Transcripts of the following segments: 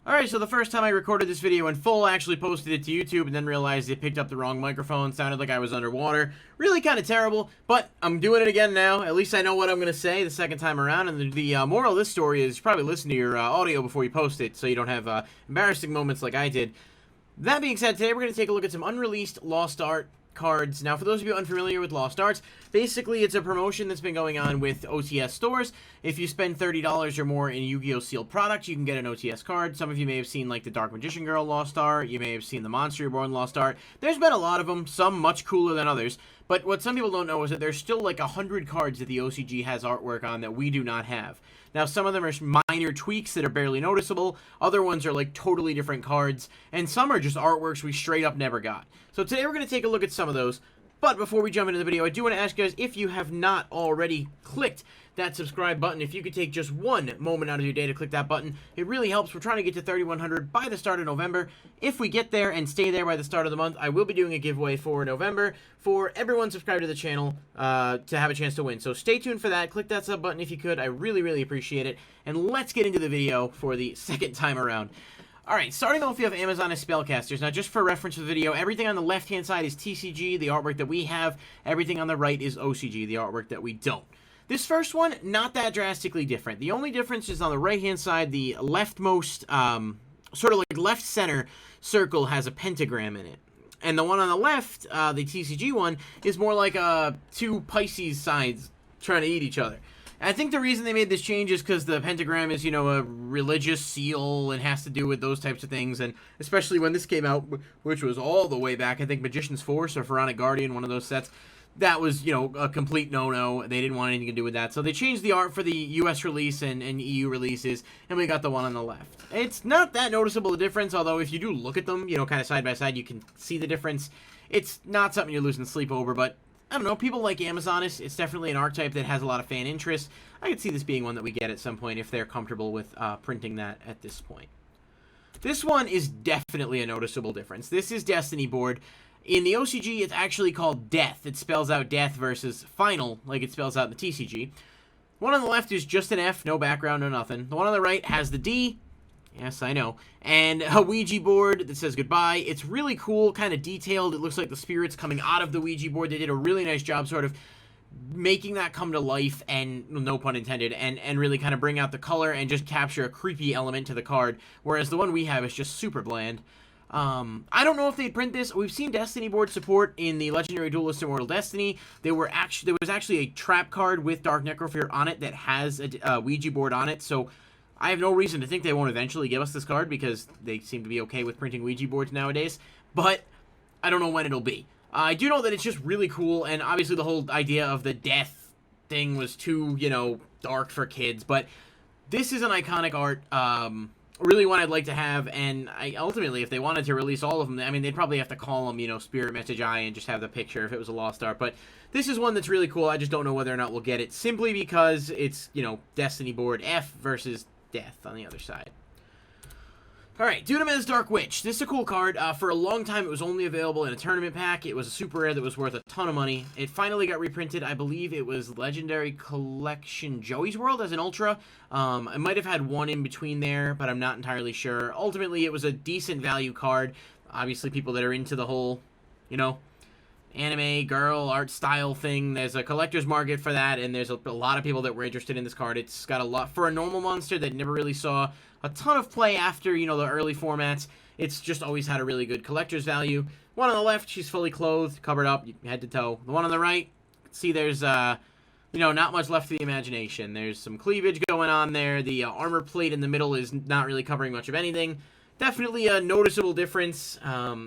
Alright, so the first time I recorded this video in full, I actually posted it to YouTube and then realized it picked up the wrong microphone, sounded like I was underwater. Really kind of terrible, but I'm doing it again now. At least I know what I'm going to say the second time around, and the moral of this story is probably listen to your audio before you post it so you don't have embarrassing moments like I did. That being said, today we're going to take a look at some unreleased Lost Art cards. Now, for those of you unfamiliar with Lost Arts, basically it's a promotion that's been going on with OTS stores. If you spend $30 or more in Yu-Gi-Oh! Sealed product, you can get an OTS card. Some of you may have seen like the Dark Magician Girl Lost Art. You may have seen the Monster Reborn Lost Art. There's been a lot of them, some much cooler than others. But what some people don't know is that there's still like 100 cards that the OCG has artwork on that we do not have. Now, some of them are minor tweaks that are barely noticeable. Other ones are like totally different cards. And some are just artworks we straight up never got. So today we're going to take a look at some of those. But before we jump into the video, I do want to ask you guys, if you have not already clicked that subscribe button, if you could take just one moment out of your day to click that button, it really helps. We're trying to get to 3,100 by the start of November. If we get there and stay there by the start of the month, I will be doing a giveaway for November for everyone subscribed to the channel to have a chance to win. So stay tuned for that. Click that sub button if you could. I really, really appreciate it. And let's get into the video for the second time around. Alright, starting off, you have Amazon as Spellcasters. Now, just for reference of the video, everything on the left-hand side is TCG, the artwork that we have. Everything on the right is OCG, the artwork that we don't. This first one, not that drastically different. The only difference is on the right-hand side, the leftmost, sort of like left center circle has a pentagram in it. And the one on the left, the TCG one, is more like two Pisces sides trying to eat each other. I think the reason they made this change is because the pentagram is, you know, a religious seal and has to do with those types of things. And especially when this came out, which was all the way back, I think Magician's Force or Pharaonic Guardian, one of those sets, that was, you know, a complete no-no. They didn't want anything to do with that. So they changed the art for the US release and EU releases, and we got the one on the left. It's not that noticeable a difference, although if you do look at them, you know, kind of side by side, you can see the difference. It's not something you're losing sleep over, but I don't know, people like Amazon. It's definitely an archetype that has a lot of fan interest. I could see this being one that we get at some point if they're comfortable with printing that at this point. This one is definitely a noticeable difference. This is Destiny board. In the OCG, it's actually called Death. It spells out Death versus Final, like it spells out in the TCG. The one on the left is just an F, no background, no nothing. The one on the right has the D. Yes, I know. And a Ouija board that says goodbye. It's really cool, kind of detailed. It looks like the spirits coming out of the Ouija board. They did a really nice job sort of making that come to life, and no pun intended, and really kind of bring out the color and just capture a creepy element to the card, whereas the one we have is just super bland. I don't know if they'd print this. We've seen Destiny board support in the Legendary Duelist Immortal Destiny. There was actually a trap card with Dark Necrofear on it that has a Ouija board on it, so I have no reason to think they won't eventually give us this card because they seem to be okay with printing Ouija boards nowadays, but I don't know when it'll be. I do know that it's just really cool, and obviously the whole idea of the death thing was too, you know, dark for kids, but this is an iconic art, really one I'd like to have, and ultimately, if they wanted to release all of them, I mean, they'd probably have to call them, you know, Spirit Message Eye and just have the picture if it was a Lost Art, but this is one that's really cool. I just don't know whether or not we'll get it, simply because it's, you know, Destiny board F versus Death on the other side. Alright, Dunamis Dark Witch. This is a cool card. For a long time, it was only available in a tournament pack. It was a super rare that was worth a ton of money. It finally got reprinted. I believe it was Legendary Collection Joey's World as an Ultra. I might have had one in between there, but I'm not entirely sure. Ultimately, it was a decent value card. Obviously, people that are into the whole, you know, anime, girl, art style thing, there's a collector's market for that, and there's a lot of people that were interested in this card. It's got a lot, for a normal monster that never really saw a ton of play after, you know, the early formats, it's just always had a really good collector's value. One on the left, she's fully clothed, covered up, head to toe. The one on the right, see there's, you know, not much left to the imagination. There's some cleavage going on there. The armor plate in the middle is not really covering much of anything. Definitely a noticeable difference.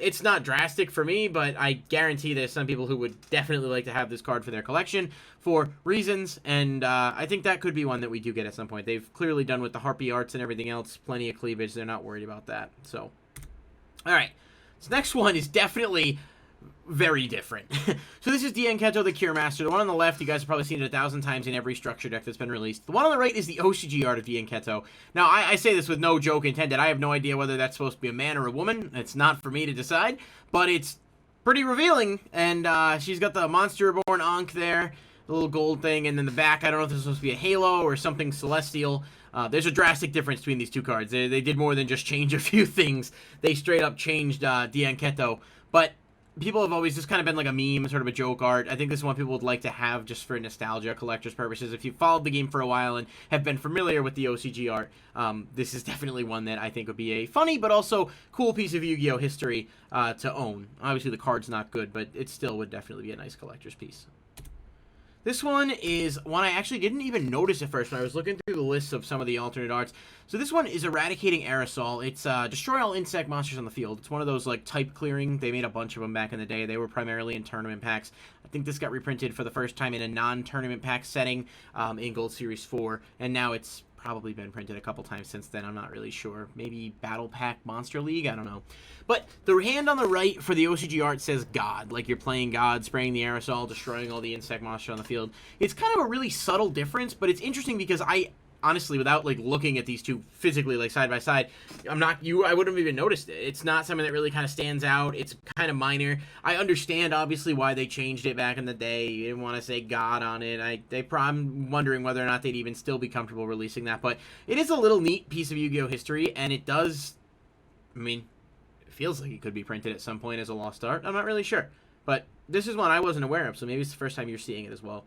It's not drastic for me, but I guarantee there's some people who would definitely like to have this card for their collection for reasons, and I think that could be one that we do get at some point. They've clearly done with the Harpy arts and everything else, plenty of cleavage. They're not worried about that. So, alright. This next one is definitely very different. So this is Dian Keto, the Cure Master. The one on the left, you guys have probably seen it 1,000 times in every structure deck that's been released. The one on the right is the OCG art of Dian Keto. Now, I say this with no joke intended. I have no idea whether that's supposed to be a man or a woman. It's not for me to decide, but it's pretty revealing, and she's got the Monster Reborn Ankh there. the little gold thing, and then the back, I don't know if this is supposed to be a halo or something celestial. There's a drastic difference between these two cards. They did more than just change a few things. They straight up changed Dianketo. But people have always just kind of been like a meme, sort of a joke art. I think this is one people would like to have just for nostalgia, collector's purposes. If you've followed the game for a while and have been familiar with the OCG art, this is definitely one that I think would be a funny but also cool piece of Yu-Gi-Oh! History to own. Obviously, the card's not good, but it still would definitely be a nice collector's piece. This one is one I actually didn't even notice at first when I was looking through the list of some of the alternate arts. So this one is Eradicating Aerosol. It's destroy all insect monsters on the field. It's one of those like type clearing. They made a bunch of them back in the day. They were primarily in tournament packs. I think this got reprinted for the first time in a non-tournament pack setting in Gold Series 4, and now it's probably been printed a couple times since then. I'm not really sure. Maybe Battle Pack Monster League? I don't know. But the hand on the right for the OCG art says God, like you're playing God, spraying the aerosol, destroying all the insect monsters on the field. It's kind of a really subtle difference, but it's interesting because I honestly, without like looking at these two physically like side by side, I wouldn't have even noticed it. It's not something that really kind of stands out. It's kind of minor. I understand obviously why they changed it back in the day. You didn't want to say God on it. I'm wondering whether or not they'd even still be comfortable releasing that, but it is a little neat piece of Yu-Gi-Oh! History, and it does, I mean, it feels like it could be printed at some point as a lost art. I'm not really sure, but this is one I wasn't aware of, so maybe it's the first time you're seeing it as well.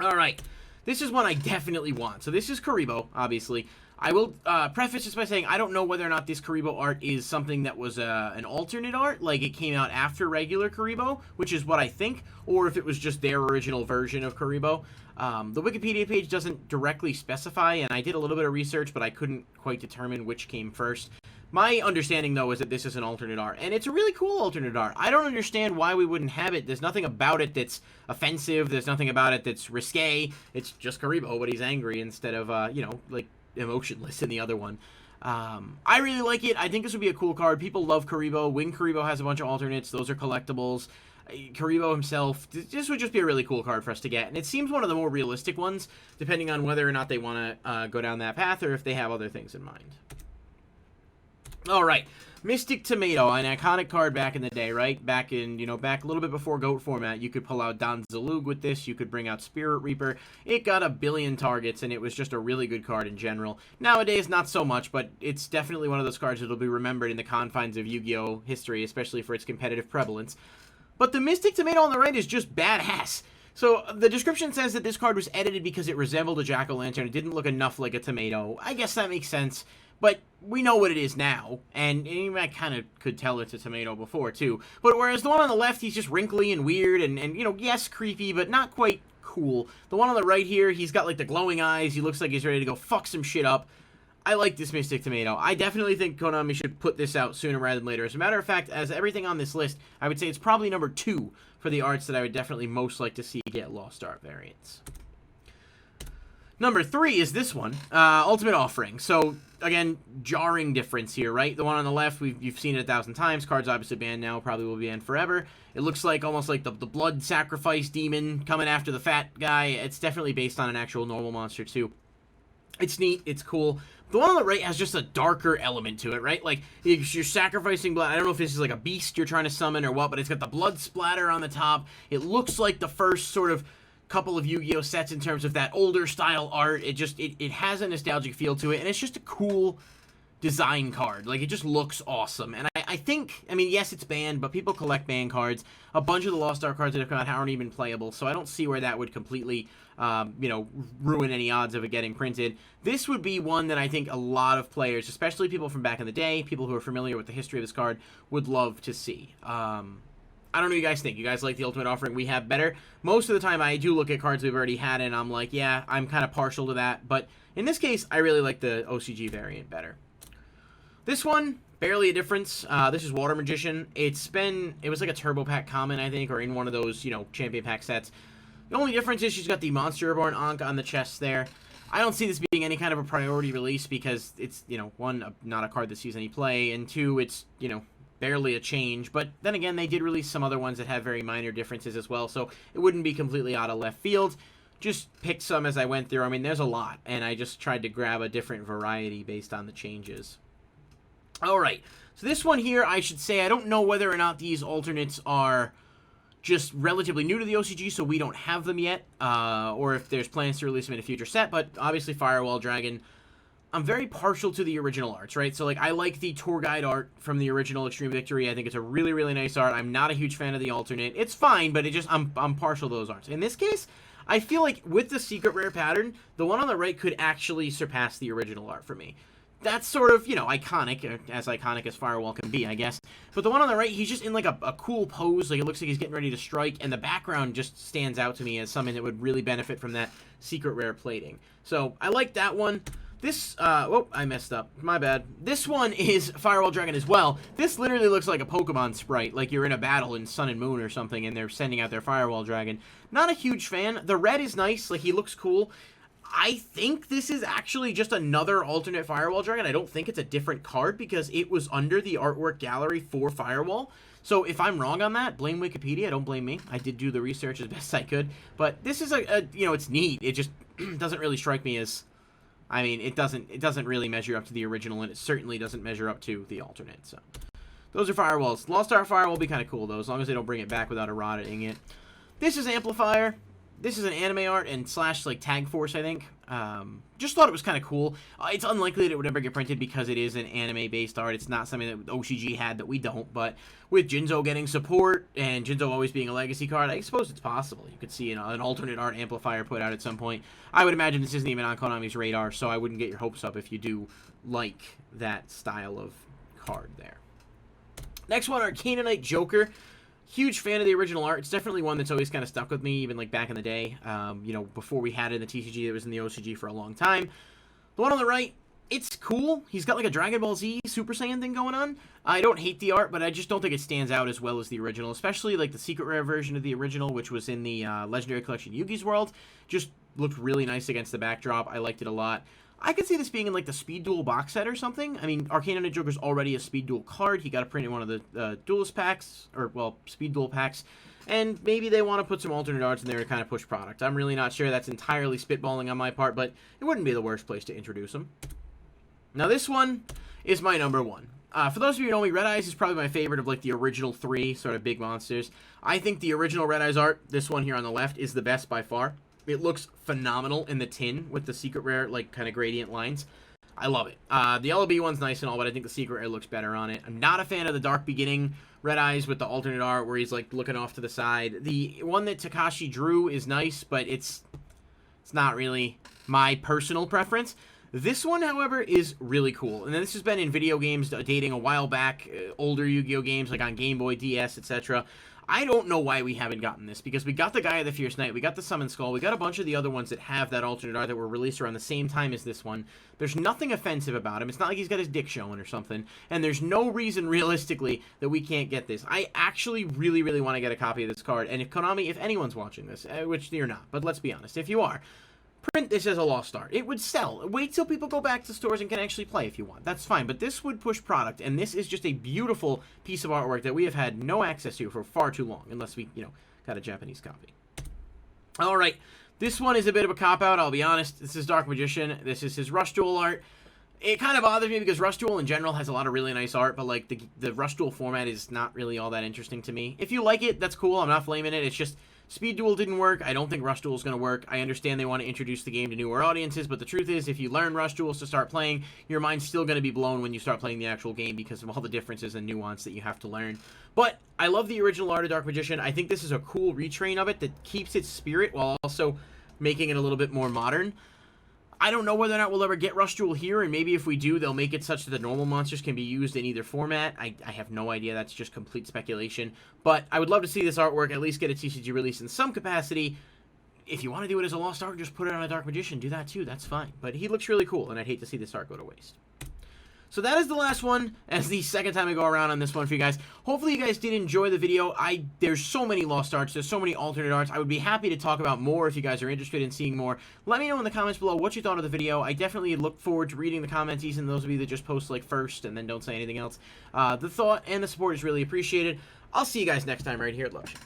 All right. This is one I definitely want. So this is Karibo, obviously. I will preface this by saying I don't know whether or not this Karibo art is something that was an alternate art, like it came out after regular Karibo, which is what I think, or if it was just their original version of Karibo. The Wikipedia page doesn't directly specify, and I did a little bit of research, but I couldn't quite determine which came first. My understanding, though, is that this is an alternate art, and it's a really cool alternate art. I don't understand why we wouldn't have it. There's nothing about it that's offensive. There's nothing about it that's risque. It's just Karibo, but he's angry instead of, like, emotionless in the other one. I really like it. I think this would be a cool card. People love Karibo. Wing Karibo has a bunch of alternates. Those are collectibles. Karibo himself, this would just be a really cool card for us to get, and it seems one of the more realistic ones, depending on whether or not they want to go down that path or if they have other things in mind. All right, Mystic Tomato, an iconic card back in the day, right? Back in, back a little bit before GOAT format, you could pull out Don Zalug with this, you could bring out Spirit Reaper. It got a billion targets, and it was just a really good card in general. Nowadays, not so much, but it's definitely one of those cards that will be remembered in the confines of Yu-Gi-Oh! History, especially for its competitive prevalence. But the Mystic Tomato on the right is just badass. So, the description says that this card was edited because it resembled a jack-o'-lantern. It didn't look enough like a tomato. I guess that makes sense. But we know what it is now, and I kind of could tell it's a tomato before, too. But whereas the one on the left, he's just wrinkly and weird, and yes, creepy, but not quite cool. The one on the right here, he's got, like, the glowing eyes. He looks like he's ready to go fuck some shit up. I like this Mystic Tomato. I definitely think Konami should put this out sooner rather than later. As a matter of fact, as everything on this list, I would say it's probably number 2 for the arts that I would definitely most like to see get Lost Art variants. Number 3 is this one, Ultimate Offering. So, again, jarring difference here, right? The one on the left, you've seen it 1,000 times. Card's obviously banned now, probably will be banned forever. It looks like almost like the blood sacrifice demon coming after the fat guy. It's definitely based on an actual normal monster, too. It's neat. It's cool. The one on the right has just a darker element to it, right? Like, you're sacrificing blood. I don't know if this is like a beast you're trying to summon or what, but it's got the blood splatter on the top. It looks like the first sort of couple of Yu-Gi-Oh! Sets in terms of that older style art. It has a nostalgic feel to it, and it's just a cool design card. Like, it just looks awesome. And I think, yes, it's banned, but people collect banned cards. A bunch of the Lost Art cards that have come out aren't even playable, so I don't see where that would completely, ruin any odds of it getting printed. This would be one that I think a lot of players, especially people from back in the day, people who are familiar with the history of this card, would love to see. I don't know what you guys think. You guys like the Ultimate Offering we have better? Most of the time, I do look at cards we've already had, and I'm like, yeah, I'm kind of partial to that. But in this case, I really like the OCG variant better. This one, barely a difference. This is Water Magician. It was like a Turbo Pack common, I think, or in one of those, Champion Pack sets. The only difference is she's got the Monster Reborn Ankh on the chest there. I don't see this being any kind of a priority release because it's, one, not a card that sees any play, and 2, it's, barely a change, but then again, they did release some other ones that have very minor differences as well, so it wouldn't be completely out of left field. Just picked some as I went through. There's a lot, and I just tried to grab a different variety based on the changes. Alright, so this one here, I should say, I don't know whether or not these alternates are just relatively new to the OCG, so we don't have them yet, or if there's plans to release them in a future set, but obviously Firewall Dragon, I'm very partial to the original arts, right? So, like, I like the tour guide art from the original Extreme Victory. I think it's a really, really nice art. I'm not a huge fan of the alternate. It's fine, but I'm partial to those arts. In this case, I feel like with the secret rare pattern, the one on the right could actually surpass the original art for me. That's sort of, you know, iconic as Firewall can be, I guess. But the one on the right, he's just in, like, a cool pose. Like, it looks like he's getting ready to strike, and the background just stands out to me as something that would really benefit from that secret rare plating. So, I like that one. This, oh, I messed up. My bad. This one is Firewall Dragon as well. This literally looks like a Pokemon sprite, like you're in a battle in Sun and Moon or something, and they're sending out their Firewall Dragon. Not a huge fan. The red is nice, like, he looks cool. I think this is actually just another alternate Firewall Dragon. I don't think it's a different card because it was under the artwork gallery for Firewall. So if I'm wrong on that, blame Wikipedia. Don't blame me. I did do the research as best I could. But this is you know, it's neat. It just doesn't really strike me as, I mean, it doesn't really measure up to the original, and it certainly doesn't measure up to the alternate. So those are Firewalls. Lost Art Firewall will be kind of cool, though, as long as they don't bring it back without eroding it. This is Amplifier. This is an anime art and / like Tag Force, I think. Just thought it was kind of cool. It's unlikely that it would ever get printed because it is an anime-based art. It's not something that OCG had that we don't. But with Jinzo getting support and Jinzo always being a legacy card, I suppose it's possible. You could see an alternate art Amplifier put out at some point. I would imagine this isn't even on Konami's radar, so I wouldn't get your hopes up if you do like that style of card there. Next one, Arcanonite Joker. Huge fan of the original art. It's definitely one that's always kind of stuck with me, even like back in the day. You know, before we had it in the TCG, it was in the OCG for a long time. The one on the right, it's cool. He's got like a Dragon Ball Z Super Saiyan thing going on. I don't hate the art, but I just don't think it stands out as well as the original, especially like the secret rare version of the original, which was in the Legendary Collection Yugi's World. Just looked really nice against the backdrop. I liked it a lot. I could see this being in, like, the Speed Duel box set or something. I mean, Arcanonite Joker's already a Speed Duel card. He got a print in one of the Duelist packs, or, well, Speed Duel packs. And maybe they want to put some alternate arts in there to kind of push product. I'm really not sure. That's entirely spitballing on my part, but it wouldn't be the worst place to introduce him. Now, this one is my number one. For those of you who know me, Red Eyes is probably my favorite of, like, the original three sort of big monsters. I think the original Red Eyes art, this one here on the left, is the best by far. It looks phenomenal in the tin with the secret rare, like, kind of gradient lines. I love it. The LOB one's nice and all, but I think the secret rare looks better on it. I'm not a fan of the Dark Beginning Red Eyes with the alternate art where he's, like, looking off to the side. The one that Takashi drew is nice, but it's not really my personal preference. This one, however, is really cool. And this has been in video games dating a while back, older Yu-Gi-Oh games, like on Game Boy, DS, etc. I don't know why we haven't gotten this, because we got the Guy of the Fierce Knight, we got the Summon Skull, we got a bunch of the other ones that have that alternate art that were released around the same time as this one. There's nothing offensive about him. It's not like he's got his dick showing or something, and there's no reason, realistically, that we can't get this. I actually really, really want to get a copy of this card, and if Konami, if anyone's watching this, which you're not, but let's be honest, if you are, print this as a lost art. It would sell. Wait till people go back to stores and can actually play if you want. That's fine, but this would push product, and this is just a beautiful piece of artwork that we have had no access to for far too long, unless we, you know, got a Japanese copy. All right, this one is a bit of a cop-out, I'll be honest. This is Dark Magician. This is his Rush Duel art. It kind of bothers me because Rush Duel in general has a lot of really nice art, but, like, the Rush Duel format is not really all that interesting to me. If you like it, that's cool. I'm not flaming it. It's just Speed Duel didn't work. I don't think Rush Duel is going to work. I understand they want to introduce the game to newer audiences, but the truth is, if you learn Rush Duels to start playing, your mind's still going to be blown when you start playing the actual game because of all the differences and nuance that you have to learn. But I love the original art of Dark Magician. I think this is a cool retrain of it that keeps its spirit while also making it a little bit more modern. I don't know whether or not we'll ever get Rush Duel here, and maybe if we do, they'll make it such that the normal monsters can be used in either format. I have no idea. That's just complete speculation. But I would love to see this artwork at least get a TCG release in some capacity. If you want to do it as a lost art, just put it on a Dark Magician. Do that too. That's fine. But he looks really cool, and I'd hate to see this art go to waste. So that is the last one, as the second time I go around on this one for you guys. Hopefully you guys did enjoy the video. There's so many lost arts, there's so many alternate arts. I would be happy to talk about more if you guys are interested in seeing more. Let me know in the comments below what you thought of the video. I definitely look forward to reading the comments, even those of you that just post like first and then don't say anything else. The thought and the support is really appreciated. I'll see you guys next time right here at Lotion.